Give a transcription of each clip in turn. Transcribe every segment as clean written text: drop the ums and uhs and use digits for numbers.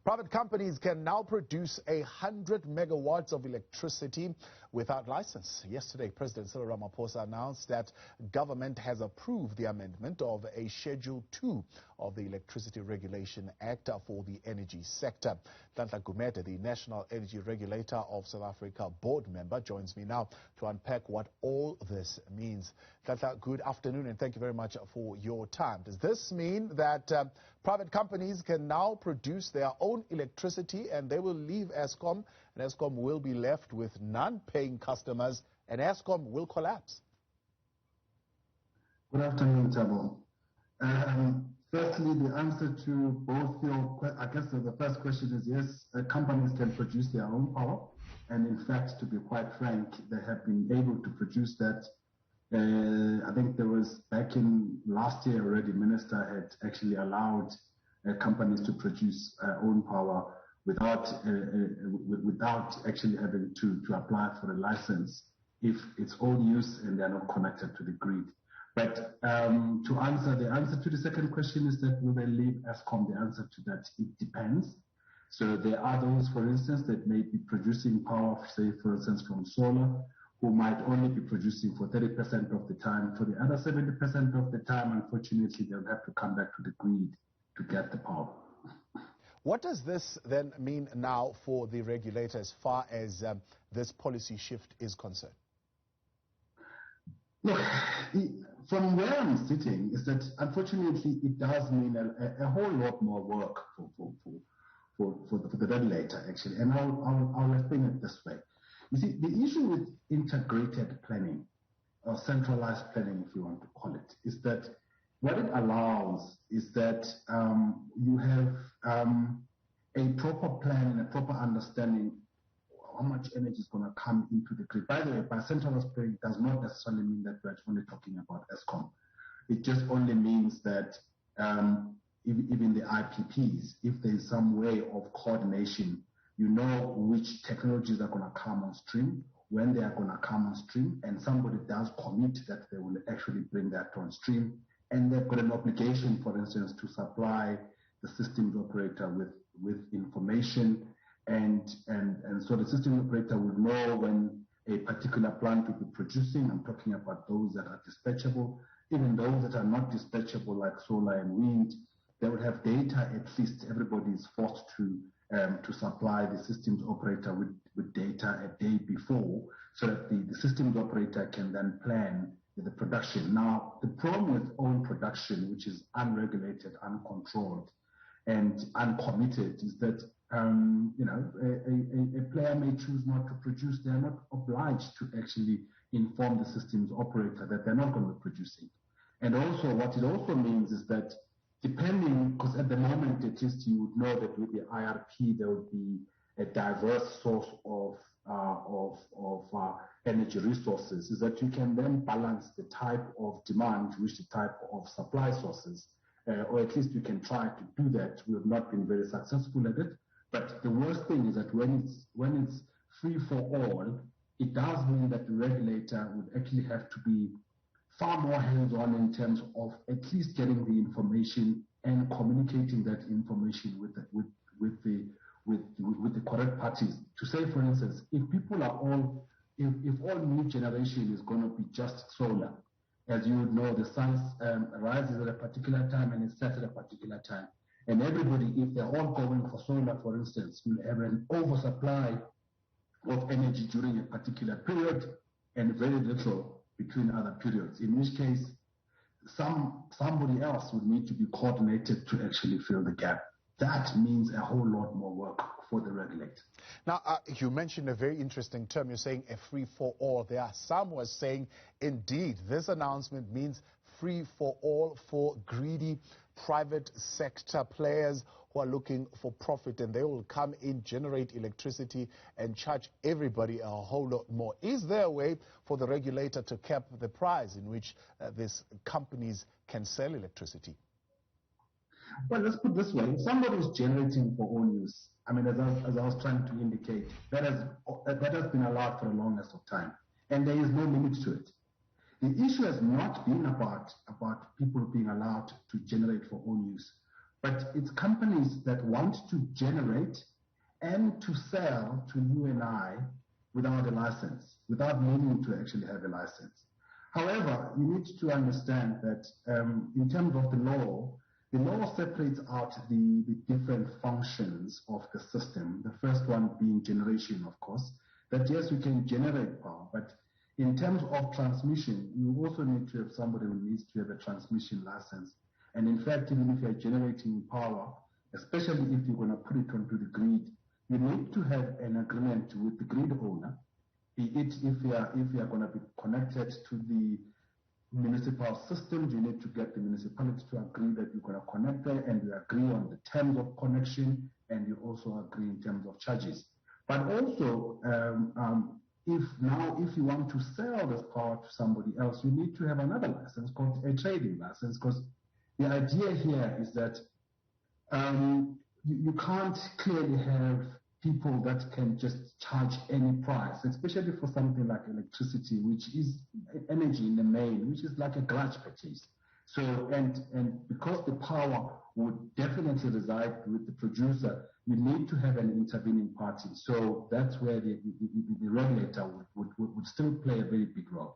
Private companies can now produce 100 megawatts of electricity without license. Yesterday, President Cyril Ramaphosa announced that government has approved the amendment of a Schedule 2 of the Electricity Regulation Act for the energy sector. Nhlanhla Gumede, the National Energy Regulator of South Africa board member, joins me now to unpack what all this means. Nhlanhla, good afternoon and thank you very much for your time. Does this mean that private companies can now produce their own electricity and they will leave Eskom, and Eskom will be left with non-paying customers and Eskom will collapse? Good afternoon, Thabo. Firstly, the answer to both your, I guess the first question is yes, companies can produce their own power. And in fact, to be quite frank, they have been able to produce that. I think there was, back in last year already, Minister had actually allowed companies to produce own power without actually having to apply for a license if it's own use and they're not connected to the grid. But the answer to the second question is that will they leave Eskom? The answer to that, it depends. So there are those, for instance, that may be producing power, say, for instance, from solar, who might only be producing for 30% of the time. For the other 70% of the time, unfortunately, they'll have to come back to the grid to get the power. What does this then mean now for the regulator as far as this policy shift is concerned? Look, from where I'm sitting is that unfortunately it does mean a whole lot more work for the regulator, actually. And I'll explain it this way. You see, the issue with integrated planning, or centralized planning, if you want to call it, is that what it allows is that you have a proper plan and a proper understanding how much energy is going to come into the grid. By the way, by centralized planning does not necessarily mean that we're only talking about Eskom. It just only means that even the IPPs, if there's some way of coordination, you know which technologies are going to come on stream, when they are going to come on stream, and somebody does commit that they will actually bring that on stream, and they've got an obligation, for instance, to supply the systems operator with information, and so the system operator would know when a particular plant will be producing. I'm talking about those that are dispatchable. Even those that are not dispatchable, like solar and wind, they would have data. At least everybody is forced to supply the systems operator with data a day before, so that the systems operator can then plan the production. Now, the problem with own production, which is unregulated, uncontrolled, and uncommitted, is that a player may choose not to produce. They are not obliged to actually inform the systems operator that they're not going to be producing. And also, what it also means is that depending, because at the moment at least you would know that with the IRP there would be a diverse source of energy resources, is that you can then balance the type of demand with the type of supply sources, or at least you can try to do that. We have not been very successful at it. But the worst thing is that when it's free for all, it does mean that the regulator would actually have to be far more hands-on in terms of at least getting the information and communicating that information with the correct parties. To say, for instance, if all new generation is going to be just solar, as you would know, the sun rises at a particular time and it sets at a particular time. And everybody, if they're all going for solar, for instance, will have an oversupply of energy during a particular period and very little between other periods, in which case somebody else would need to be coordinated to actually fill the gap. That means a whole lot more work for the regulator. Now, you mentioned a very interesting term. You're saying a free-for-all. There are some who are saying, indeed, this announcement means free-for-all for greedy private sector players who are looking for profit, and they will come in, generate electricity, and charge everybody a whole lot more. Is there a way for the regulator to cap the price in which these companies can sell electricity? Well, let's put it this way. If somebody is generating for own use, I mean, as I was trying to indicate, that has been allowed for the longest of time, and there is no limit to it. The issue has not been about people being allowed to generate for own use. but it's companies that want to generate and to sell to you and I without a license, without needing to actually have a license. However, you need to understand that in terms of the law separates out the different functions of the system. The first one being generation, of course, that yes, we can generate power, but in terms of transmission, you also need to have somebody who needs to have a transmission license. And in fact, even if you're generating power, especially if you're going to put it onto the grid, you need to have an agreement with the grid owner, be it if you are going to be connected to the municipal systems, you need to get the municipality to agree that you're going to connect there, and you agree on the terms of connection, and you also agree in terms of charges. But also, if you want to sell this power to somebody else, you need to have another license called a trading license, because the idea here is that you can't clearly have people that can just charge any price, especially for something like electricity, which is energy in the main, which is like a grudge purchase. So, and because the power would definitely reside with the producer, you need to have an intervening party. So that's where the regulator would still play a very big role.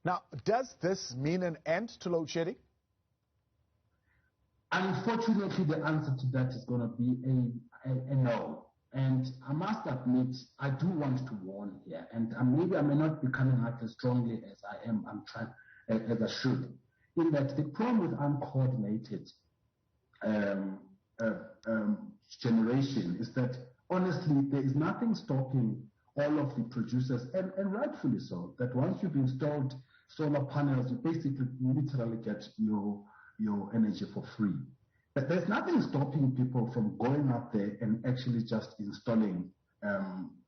Now, does this mean an end to load shedding? Unfortunately, the answer to that is going to be a no. And I must admit, I do want to warn here, and maybe I may not be coming out as strongly as as I should, in that the problem with uncoordinated generation is that, honestly, there is nothing stopping all of the producers, and rightfully so, that once you've installed solar panels, you basically literally get your energy for free. But there's nothing stopping people from going out there and actually just installing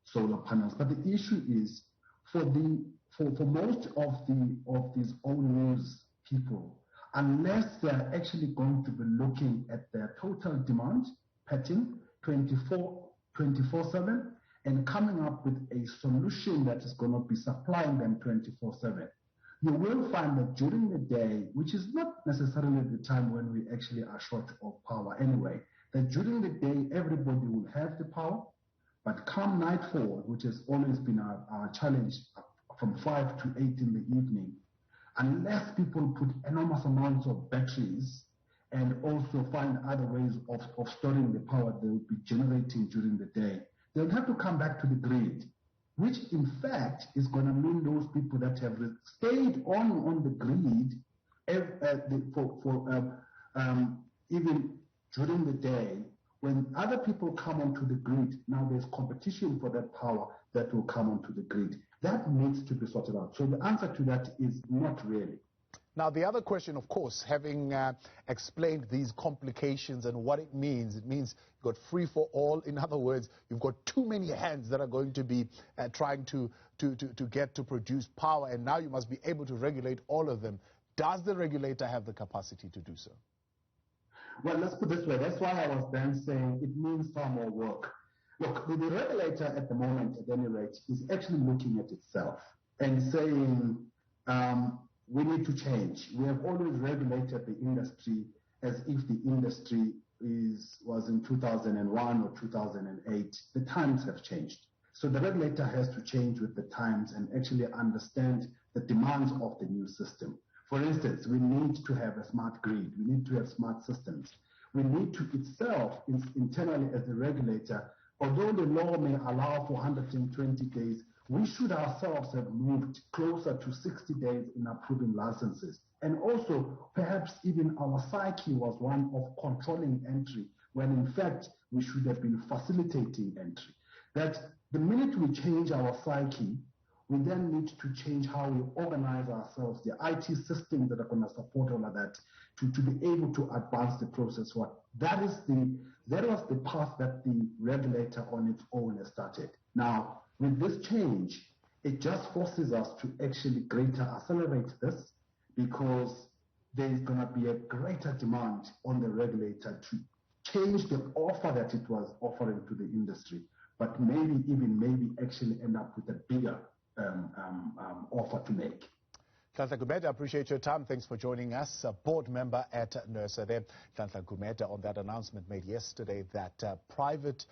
solar panels. But the issue is for most of these own use people, unless they're actually going to be looking at their total demand pattern 24/7 and coming up with a solution that is going to be supplying them 24/7. You will find that during the day, which is not necessarily the time when we actually are short of power anyway, that during the day everybody will have the power, but come nightfall, which has always been our challenge from 5 to 8 in the evening, unless people put enormous amounts of batteries and also find other ways of storing the power they will be generating during the day, they'll have to come back to the grid, which in fact is going to mean those people that have stayed on the grid even during the day, when other people come onto the grid, now there's competition for that power that will come onto the grid. That needs to be sorted out. So the answer to that is not really. Now, the other question, of course, having explained these complications and what it means you've got free for all. In other words, you've got too many hands that are going to be trying to get to produce power, and now you must be able to regulate all of them. Does the regulator have the capacity to do so? Well, let's put it this way. That's why I was then saying it means far more work. Look, the regulator at the moment, at any rate, is actually looking at itself and saying, we need to change. We have always regulated the industry as if the industry was in 2001 or 2008. The times have changed. So the regulator has to change with the times and actually understand the demands of the new system. For instance, we need to have a smart grid. We need to have smart systems. We need to itself, internally as the regulator, although the law may allow for 120 days, we should ourselves have moved closer to 60 days in approving licenses. And also, perhaps even our psyche was one of controlling entry, when in fact we should have been facilitating entry. That the minute we change our psyche, we then need to change how we organize ourselves, the IT systems that are going to support all of that, to be able to advance the process. That was the path that the regulator on its own has started. Now, with this change, it just forces us to actually greater accelerate this, because there is going to be a greater demand on the regulator to change the offer that it was offering to the industry, but maybe actually end up with a bigger offer to make. Nhlanhla Gumede, I appreciate your time. Thanks for joining us. A board member at NERSA there. Nhlanhla Gumede on that announcement made yesterday that private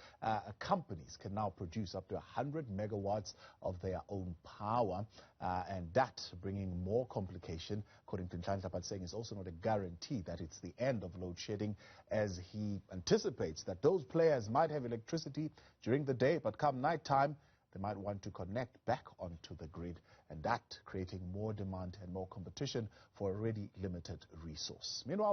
companies can now produce up to 100 megawatts of their own power, and that bringing more complication, according to Nhlanhla, but saying it's also not a guarantee that it's the end of load shedding, as he anticipates that those players might have electricity during the day, but come night time, they might want to connect back onto the grid, and that creating more demand and more competition for a already limited resource. Meanwhile,